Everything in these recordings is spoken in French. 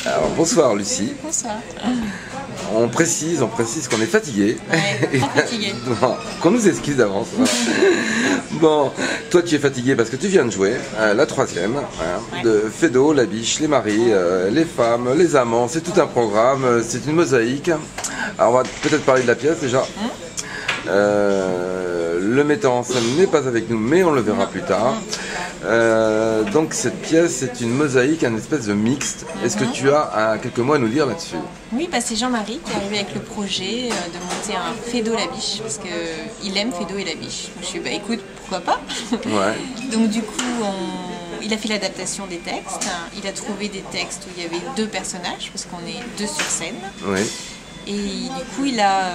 Alors bonsoir Lucie. Bonsoir. On précise qu'on est fatigué. Ouais, très fatigué. Bon, qu'on nous excuse d'avance. Voilà. Bon, toi tu es fatigué parce que tu viens de jouer la troisième de Feydeau, la biche, les maris, les femmes, les amants. C'est tout un programme, c'est une mosaïque. Alors on va peut-être parler de la pièce déjà. Le metteur en scène n'est pas avec nous, mais on le verra plus tard. Donc cette pièce, c'est une mosaïque, un espèce de mixte. Est-ce que tu as quelques mots à nous dire là-dessus? Oui, c'est Jean-Marie qui est arrivé avec le projet de monter un Feydeau la biche, parce qu'il aime Feydeau et la biche. Je me suis dit, bah écoute, pourquoi pas. Donc du coup, il a fait l'adaptation des textes. Il a trouvé des textes où il y avait deux personnages, parce qu'on est deux sur scène. Et du coup, il a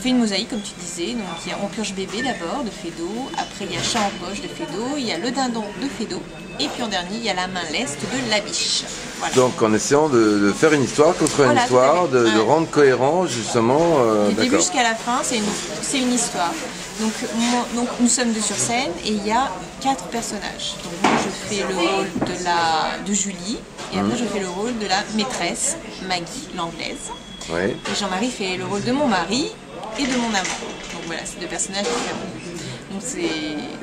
fait une mosaïque, comme tu disais. Donc, il y a Empurge bébé d'abord, de Feydeau. Après, il y a Chat en poche de Feydeau. Il y a Le dindon de Feydeau. Et puis en dernier, il y a La main leste de la biche. Voilà. Donc, en essayant de faire une histoire, construire une histoire, de rendre cohérent, justement. Du début jusqu'à la fin, c'est une histoire. Donc, nous sommes deux sur scène et il y a 4 personnages. Donc, moi, je fais le rôle de Julie. Et après, je fais le rôle de la maîtresse, Maggie, l'anglaise. Et Jean-Marie fait le rôle de mon mari et de mon amant. Donc voilà, c'est 2 personnages différents. Donc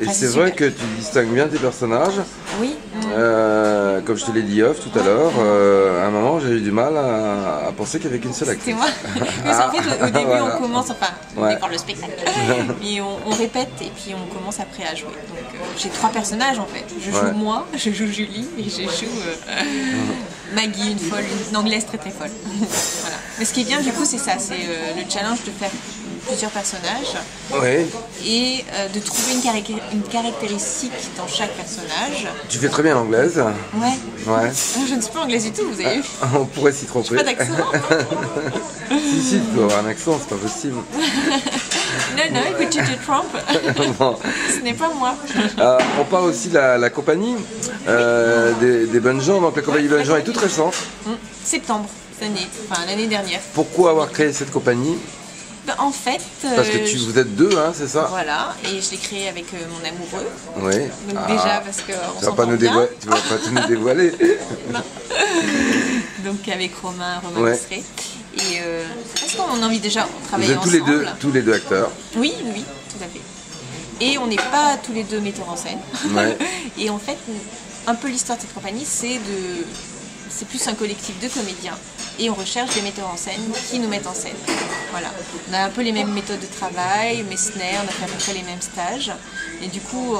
et c'est vrai que tu distingues bien tes personnages. Oui. Comme je te l'ai dit off tout à l'heure, à un moment j'ai eu du mal à penser qu'il n'y avait qu'une seule actrice. C'est moi. Mais en fait, au début on commence, on décore le spectacle, mais on répète et puis on commence après à jouer. Donc j'ai 3 personnages en fait. Je joue moi, je joue Julie et je joue Maggie, une folle, une anglaise très très folle. Voilà. Mais ce qui est bien du coup c'est ça, c'est le challenge de faire plusieurs personnages et de trouver une caractéristique dans chaque personnage. Tu fais très bien l'anglaise. Ouais. Je ne suis pas anglaise du tout, vous avez vu. On pourrait s'y tromper. Pas d'accent. Si, tu dois avoir un accent, c'est pas possible. Non, écoute, tu te trompes. Bon. Ce n'est pas moi. On parle aussi de la compagnie des bonnes gens. Donc la compagnie des bonnes gens est toute récente. Septembre, l'année dernière. Pourquoi avoir créé cette compagnie? En fait... Parce que vous êtes 2, hein, c'est ça? Voilà, et je l'ai créé avec mon amoureux. Donc déjà, parce qu'on s'entend bien. Tu vas pas tout nous dévoiler. Non. Donc avec Romain Mestré. Et parce qu'on a envie déjà de travailler ensemble. Vous êtes tous les deux acteurs? Oui, tout à fait. Et on n'est pas tous les deux metteurs en scène. Et en fait, un peu l'histoire de cette compagnie, c'est plus un collectif de comédiens et on recherche des metteurs en scène qui nous mettent en scène. Voilà. On a un peu les mêmes méthodes de travail, Messner, on a fait à peu près les mêmes stages et du coup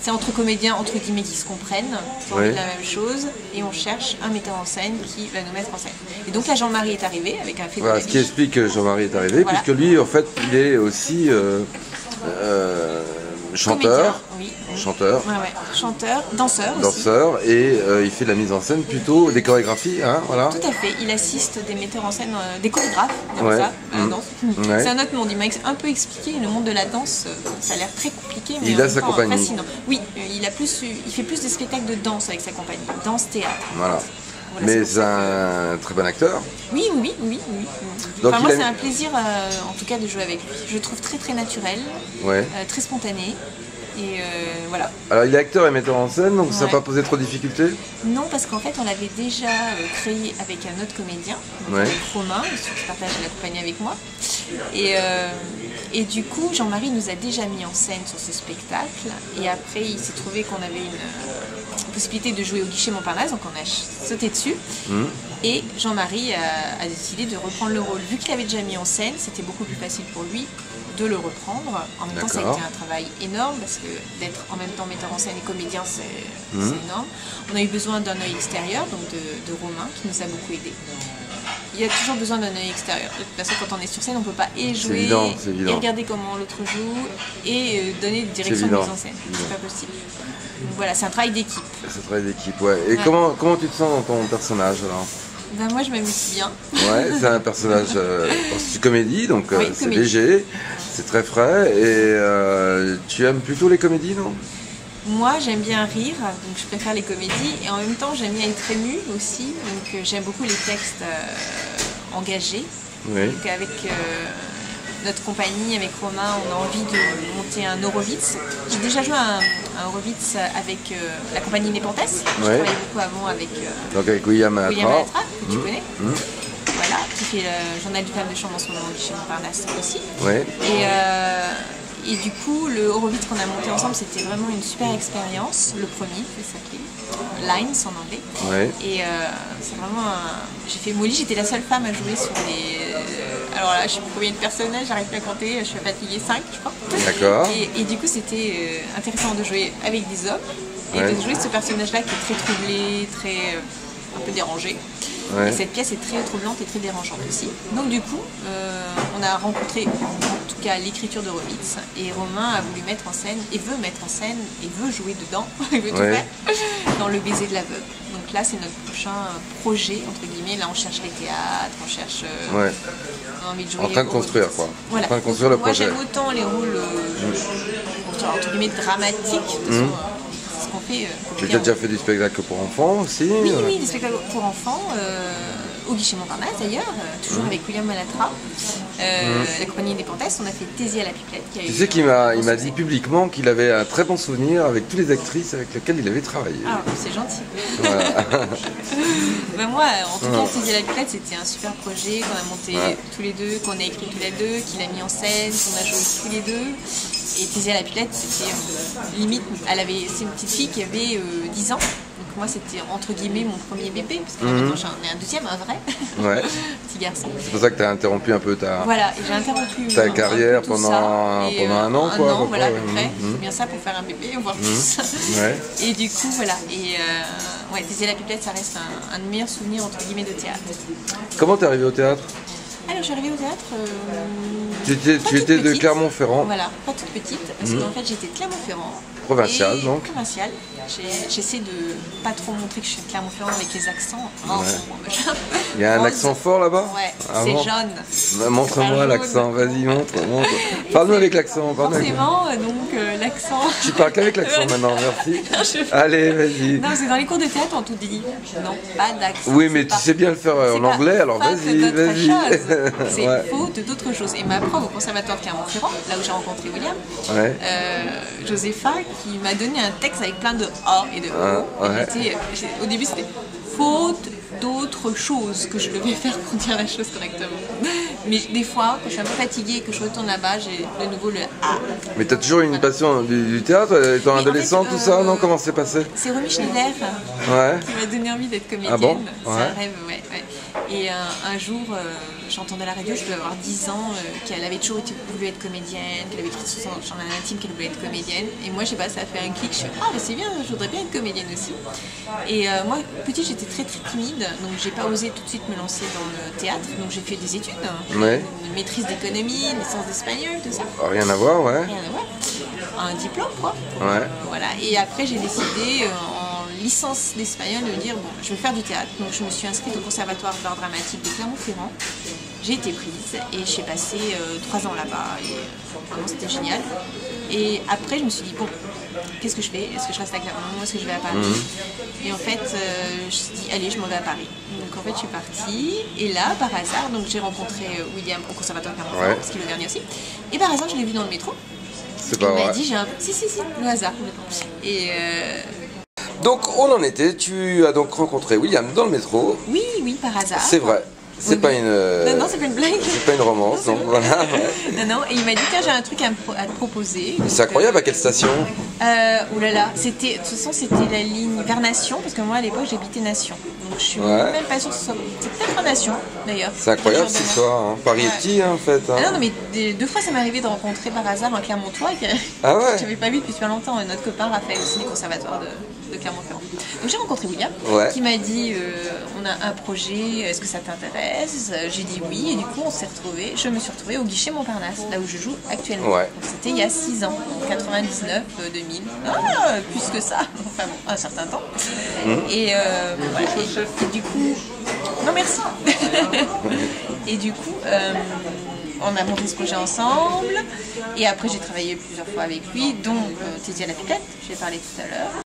c'est entre comédiens entre guillemets qui se comprennent, qui ont envie de la même chose et on cherche un metteur en scène qui va nous mettre en scène. Et donc là Jean-Marie est arrivé avec un Feydeau. Ce qui explique que Jean-Marie est arrivé, puisque lui en fait il est aussi chanteur. Chanteur. Chanteur, danseur aussi. Danseur et il fait de la mise en scène plutôt, des chorégraphies, hein, voilà. Tout à fait, il assiste des metteurs en scène, des chorégraphes, comme ça, à la danse. C'est un autre monde, il m'a un peu expliqué, le monde de la danse, ça a l'air très compliqué, mais il a sa compagnie. Fascinant. Oui, il fait plus de spectacles de danse avec sa compagnie, danse-théâtre. Voilà. Mais c'est un très bon acteur. Oui. Donc moi c'est un plaisir en tout cas de jouer avec lui. Je le trouve très très naturel, très spontané. Et voilà. Alors il est acteur et metteur en scène, donc ça n'a pas posé trop de difficultés? Non, parce qu'en fait on l'avait déjà créé avec un autre comédien, Romain, qui partage la compagnie avec moi. Et du coup Jean-Marie nous a déjà mis en scène sur ce spectacle. Et après il s'est trouvé qu'on avait une possibilité de jouer au guichet Montparnasse, donc on a sauté dessus. Et Jean-Marie a décidé de reprendre le rôle. Vu qu'il avait déjà mis en scène, c'était beaucoup plus facile pour lui de le reprendre. En même temps, ça a été un travail énorme parce que d'être en même temps metteur en scène et comédien, c'est énorme. On a eu besoin d'un œil extérieur, donc de Romain, qui nous a beaucoup aidé. Il y a toujours besoin d'un œil extérieur. De toute façon, quand on est sur scène, on ne peut pas jouer et regarder comment l'autre joue et donner une direction de mise en scène. C'est pas possible. Donc voilà, c'est un travail d'équipe. C'est un travail d'équipe, Et comment tu te sens dans ton personnage alors? Moi je m'amuse bien. C'est un personnage c'est comédie, donc c'est léger, c'est très frais et tu aimes plutôt les comédies, non? Moi j'aime bien rire, donc je préfère les comédies et en même temps j'aime bien être émue aussi, donc j'aime beaucoup les textes engagés. Donc avec notre compagnie, avec Romain, on a envie de monter un Horowitz. J'ai déjà joué à un Horowitz avec la compagnie Nepenthes. Je travaillais beaucoup avant avec, donc avec William Malatra, que tu connais. Voilà, qui fait le journal du femme de chambre en ce moment chez Montparnasse aussi. Ouais. Et du coup, le Horowitz qu'on a monté ensemble, c'était vraiment une super expérience. Le premier, ça s'appelait Lines en anglais. Ouais. Et c'est vraiment j'ai fait Molly, j'étais la seule femme à jouer sur les... alors là, je sais pas combien de personnages, j'arrive plus à compter, je suis fatiguée, 5 je crois. D'accord. Et du coup, c'était intéressant de jouer avec des hommes et de jouer ce personnage-là qui est très troublé, très un peu dérangé. Ouais. Et cette pièce est très troublante et très dérangeante aussi. Donc du coup, on a rencontré en tout cas l'écriture de Horowitz et Romain a voulu mettre en scène et veut mettre en scène et veut jouer dedans, il veut tout faire, dans Le baiser de l'aveugle. Donc là, c'est notre prochain projet, entre guillemets. Là, on cherche les théâtres, on cherche... on a envie de jouer en train de construire quoi. Voilà. En train de construire le projet. Moi, j'aime autant les rôles entre guillemets dramatiques. Qu'on fait. Tu as déjà fait du spectacle pour enfants aussi? Oui, des spectacles pour enfants, au Guichet Montparnasse d'ailleurs, toujours avec William Malatra, la compagnie Nepenthes. On a fait Thésée à la pipelette. Tu sais qu'il m'a dit publiquement qu'il avait un très bon souvenir avec toutes les actrices avec lesquelles il avait travaillé. Ah, c'est gentil. Voilà. Ben moi, en tout cas, Thésée à la pipelette, c'était un super projet qu'on a monté tous les deux, qu'on a écrit tous les deux, qu'il a mis en scène, qu'on a joué tous les deux. Et Thésée à la pipelette, c'était limite, c'est une petite fille qui avait 10 ans. Donc moi, c'était entre guillemets mon premier bébé, parce que maintenant j'en ai un deuxième, un vrai, petit garçon. C'est pour ça que tu as interrompu un peu ta carrière pendant un an, quoi. Un an, voilà, à peu près. C'est bien ça pour faire un bébé, voire plus. Et du coup, voilà. Et Thésée à la pipelette, ça reste un de mes meilleurs souvenirs, entre guillemets, de théâtre. Comment t'es arrivée au théâtre? Alors, je suis arrivée au théâtre... tu étais de Clermont-Ferrand. Voilà, pas toute petite, parce qu'en fait j'étais de Clermont-Ferrand. Provincial donc. Provincial. J'essaie de pas trop montrer que je suis de Clermont-Ferrand avec les accents. Il y a un accent fort là-bas? Ouais, c'est jaune. Montre-moi l'accent, vas-y, montre. Parle-nous avec l'accent. Forcément, donc l'accent... Tu parles qu'avec l'accent maintenant, merci. Allez, vas-y. Non, c'est dans les cours de théâtre on te dit non, pas d'accent. Oui, mais tu sais bien le faire en anglais, alors vas-y. C'est faute d'autres choses. Et ma prof au conservatoire de Clermont-Ferrand, là où j'ai rencontré William, Josépha, qui m'a donné un texte avec plein de A et de O. Au début, c'était faute d'autres choses que je devais faire pour dire la chose correctement. Mais des fois, quand je suis un peu fatiguée et que je retourne là-bas, j'ai de nouveau le A. Mais tu as toujours eu une passion du théâtre, étant adolescent, tout ça, non? Comment c'est passé? C'est Romy Schneider qui m'a donné envie d'être comédienne. Ah bon? C'est un rêve, Et un jour, j'entendais à la radio, je devais avoir 10 ans, qu'elle avait toujours voulu être comédienne, qu'elle avait écrit sur son journal intime qu'elle voulait être comédienne. Et moi, je sais pas, ça a fait un clic, je suis mais c'est bien, je voudrais bien être comédienne aussi. Et moi, petite, j'étais très très timide, donc j'ai pas osé tout de suite me lancer dans le théâtre. Donc j'ai fait des études, une maîtrise d'économie, une licence d'espagnol, tout ça. Rien à voir, Rien à voir. Un diplôme, quoi. Voilà. Et après, j'ai décidé, licence d'espagnol, de dire bon, je vais faire du théâtre. Donc je me suis inscrite au conservatoire d'art dramatique de Clermont-Ferrand. J'ai été prise et j'ai passé 3 ans là-bas et vraiment c'était génial. Et après je me suis dit bon, qu'est-ce que je fais? Est-ce que je reste à Clermont? Est-ce que je vais à Paris? Et en fait je me suis dit allez, je m'en vais à Paris. Donc en fait je suis partie et là par hasard donc j'ai rencontré William au conservatoire Clermont-Ferrand parce qu'il est le dernier aussi. Et par hasard je l'ai vu dans le métro. C'est pas vrai. Il m'a dit j'ai un si le hasard. Et donc on en était, tu as donc rencontré William dans le métro. Oui, par hasard. C'est vrai. C'est pas une... Non, c'est pas une blague. C'est pas une romance, donc voilà. Non, et il m'a dit tiens, j'ai un truc à te proposer. C'est incroyable, à quelle station? Oh là là, de toute façon c'était la ligne vers Nation, parce que moi à l'époque j'habitais Nation. Donc je suis même pas sûre que ce soit... C'est peut-être Nation d'ailleurs. C'est incroyable cette histoire, hein. Paris est petit en fait. Hein. Non, mais 2 fois ça m'est arrivé de rencontrer par hasard un Clermontois que j'avais pas vu depuis super longtemps. Notre copain Raphaël aussi du conservatoire de Clermont-Ferrand. Donc j'ai rencontré William qui m'a dit on a un projet, est-ce que ça t'intéresse? J'ai dit oui et du coup je me suis retrouvée au Guichet Montparnasse, là où je joue actuellement. C'était il y a 6 ans, 99, 2000, plus que ça, enfin bon, un certain temps. Et du coup, non merci. Et du coup, on a monté ce projet ensemble et après j'ai travaillé plusieurs fois avec lui, dont Thésée à la pipelette, j'ai parlé tout à l'heure.